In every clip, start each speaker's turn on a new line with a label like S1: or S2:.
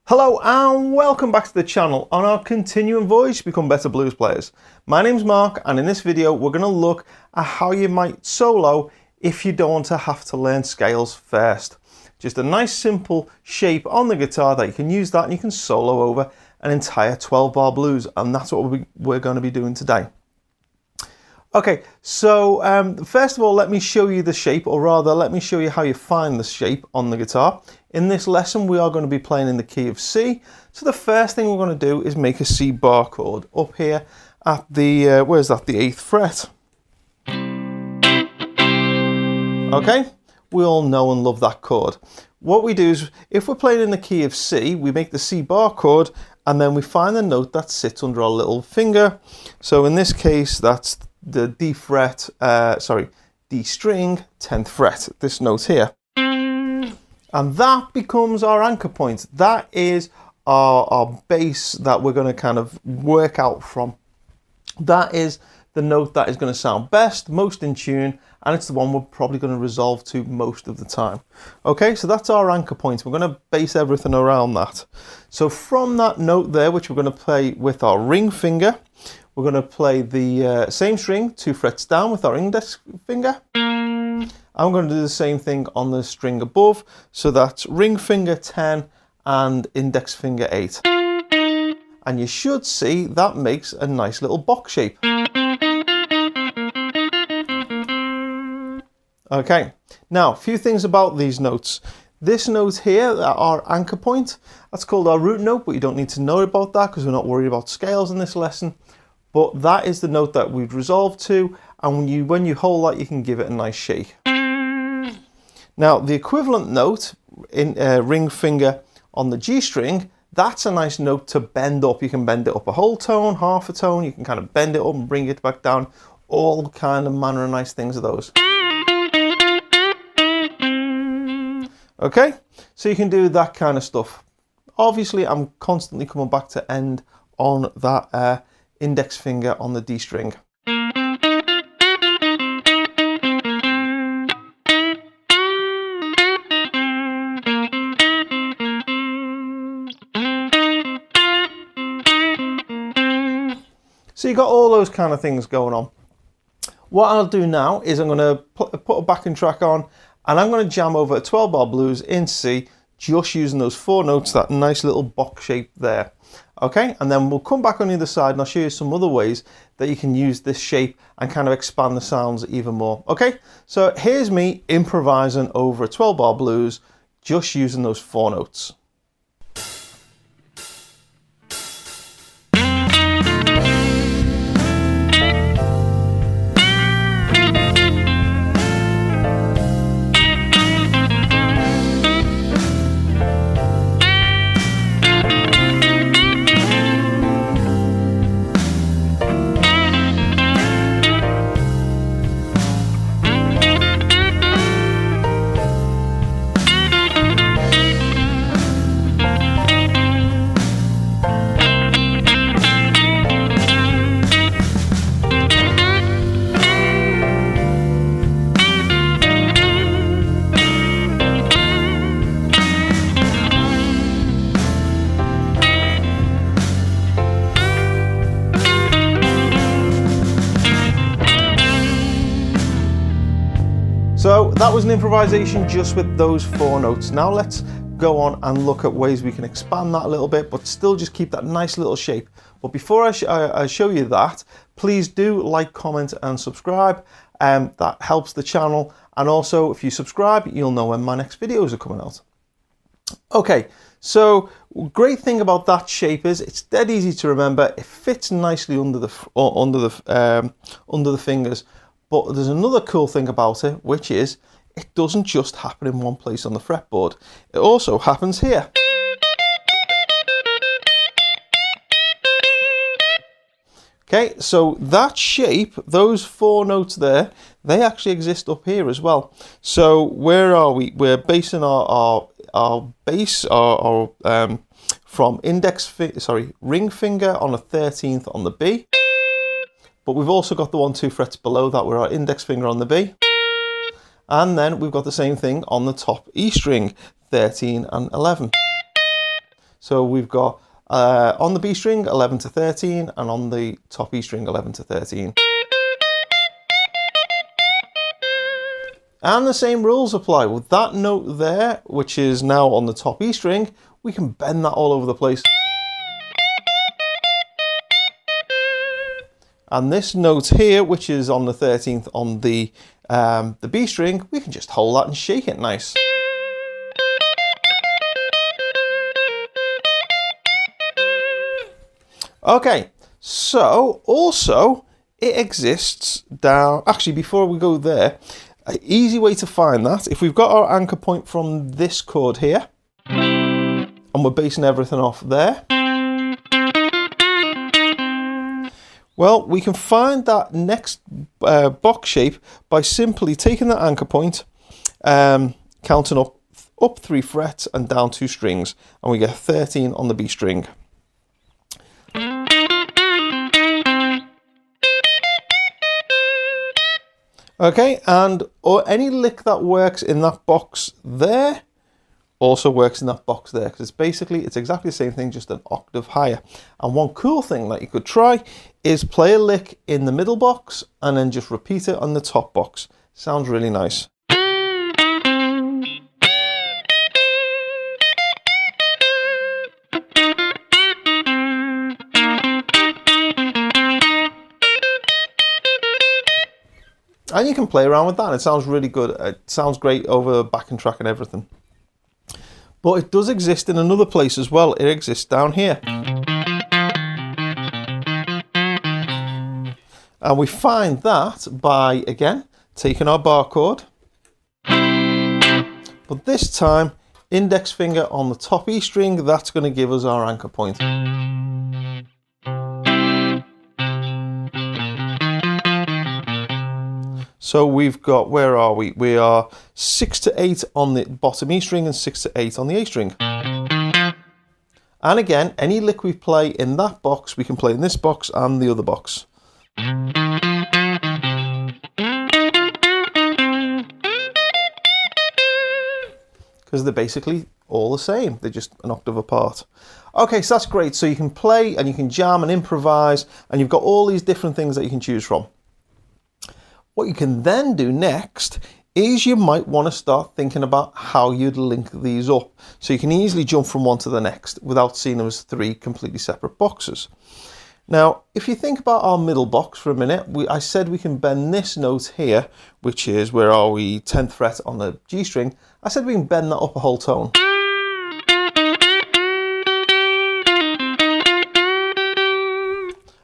S1: Hello and welcome back to the channel on our continuing voyage to become better blues players. My name's Mark, and in this video we're going to look at how you might solo if you don't want to have to learn scales first. Just a nice simple shape on the guitar that you can use that and you can solo over an entire 12-bar blues, and that's what we're going to be doing today. Okay, so first of all, let me show you the shape, or rather let me show you how you find the shape on the guitar. In this lesson we are going to be playing in the key of C, so the first thing we're going to do is make a C bar chord up here at the, where's that, the 8th fret. Okay, we all know and love that chord. What we do is, if we're playing in the key of C, we make the C bar chord and then we find the note that sits under our little finger. So in this case that's the D string 10th fret, this note here. And that becomes our anchor point. That is our base that we're going to kind of work out from. That is the note that is going to sound best, most in tune, and it's the one we're probably going to resolve to most of the time. Okay, so that's our anchor point. We're going to base everything around that. So from that note there, which we're going to play with our ring finger, we're going to play the same string 2 frets down with our index finger. I'm going to do the same thing on the string above, so that's ring finger 10 and index finger 8. And you should see that makes a nice little box shape. Okay, now a few things about these notes. This note here, our anchor point, that's called our root note, but you don't need to know about that because we're not worried about scales in this lesson. But that is the note that we've resolved to, and when you hold that you can give it a nice shake. Now the equivalent note in ring finger on the G string, that's a nice note to bend up. You can bend it up a whole tone, half a tone, you can kind of bend it up and bring it back down. All kind of manner of nice things are those. Okay, so you can do that kind of stuff. Obviously I'm constantly coming back to end on that index finger on the D string. So you got all those kind of things going on. What I'll do now is I'm going to put a backing track on and I'm going to jam over a 12-bar blues in C, just using those 4 notes, that nice little box shape there. Okay, and then we'll come back on the other side and I'll show you some other ways that you can use this shape and kind of expand the sounds even more. Okay, so here's me improvising over a 12-bar blues, just using those 4 notes. So that was an improvisation just with those 4 notes. Now let's go on and look at ways we can expand that a little bit, but still just keep that nice little shape. But before I show you that, please do like, comment and subscribe. That helps the channel. And also if you subscribe, you'll know when my next videos are coming out. Okay, so great thing about that shape is it's dead easy to remember. It fits nicely under the fingers. But there's another cool thing about it, which is it doesn't just happen in one place on the fretboard. It also happens here. Okay, so that shape, those 4 notes there, they actually exist up here as well. So where are we? We're basing our bass from ring finger on a 13th on the B. But we've also got the 1, 2 frets below that where our index finger on the B. And then we've got the same thing on the top E string, 13 and 11. So we've got on the B string 11 to 13 and on the top E string 11 to 13. And the same rules apply. With that note there, which is now on the top E string, we can bend that all over the place. And this note here, which is on the 13th on the B string, we can just hold that and shake it nice. Okay, so also it exists down, actually before we go there, an easy way to find that, if we've got our anchor point from this chord here, and we're basing everything off there, well, we can find that next box shape by simply taking that anchor point, counting up 3 frets and down 2 strings, and we get 13 on the B string. Okay, and any lick that works in that box there also works in that box there, because it's exactly the same thing, just an octave higher. And one cool thing that you could try is play a lick in the middle box and then just repeat it on the top box. Sounds really nice. And you can play around with that. It sounds really good. It sounds great over backing track and everything. But it does exist in another place as well. It exists down here. And we find that by, again, taking our bar chord. But this time, index finger on the top E string, that's going to give us our anchor point. So we've got, where are we? We are 6 to 8 on the bottom E string and 6 to 8 on the A string. And again, any lick we play in that box, we can play in this box and the other box. Because they're basically all the same. They're just an octave apart. Okay, so that's great. So you can play and you can jam and improvise, and you've got all these different things that you can choose from. What you can then do next is you might want to start thinking about how you'd link these up. So you can easily jump from one to the next without seeing them as 3 completely separate boxes. Now, if you think about our middle box for a minute, I said we can bend this note here, which is, where are we, 10th fret on the G string. I said we can bend that up a whole tone.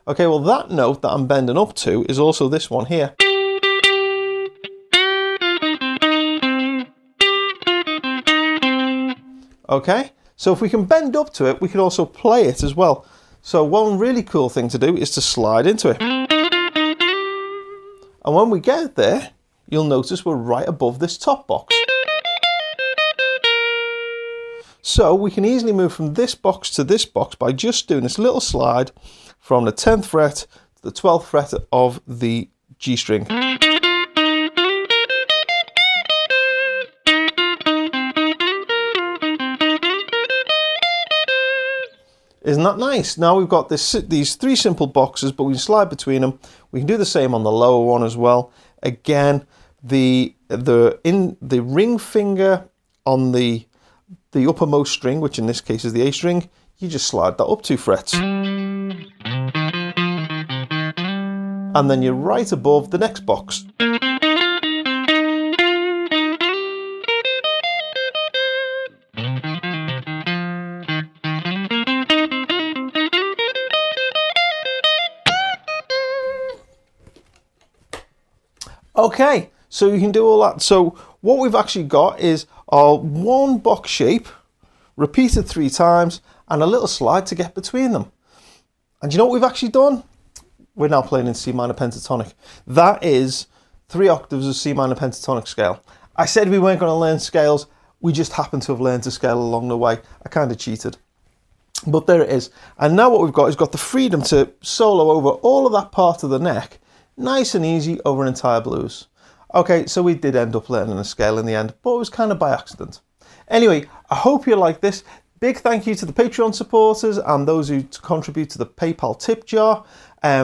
S1: Okay, well that note that I'm bending up to is also this one here. Okay, so if we can bend up to it, we can also play it as well. So one really cool thing to do is to slide into it. And when we get there, you'll notice we're right above this top box. So we can easily move from this box to this box by just doing this little slide from the 10th fret to the 12th fret of the G string. Isn't that nice? Now we've got these 3 simple boxes, but we can slide between them. We can do the same on the lower one as well. Again, the ring finger on the uppermost string, which in this case is the A string, you just slide that up 2 frets. And then you're right above the next box. Okay, so you can do all that. So what we've actually got is our one box shape repeated 3 times and a little slide to get between them. And you know what we've actually done? We're now playing in C minor pentatonic. That is 3 octaves of C minor pentatonic scale. I said we weren't going to learn scales. We just happened to have learned a scale along the way. I kind of cheated. But there it is. And now what we've got is got the freedom to solo over all of that part of the neck, nice and easy over an entire blues. Okay, so we did end up learning a scale in the end, but it was kind of by accident. Anyway, I hope you like this. Big thank you to the Patreon supporters and those who contribute to the PayPal tip jar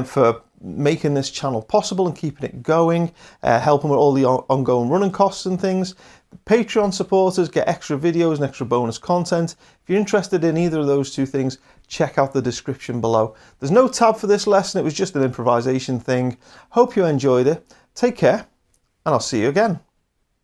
S1: for making this channel possible and keeping it going, helping with all the ongoing running costs and things. Patreon supporters get extra videos and extra bonus content. If you're interested in either of those two things, check out the description below. There's no tab for this lesson, it was just an improvisation thing. Hope you enjoyed it. Take care, and I'll see you again.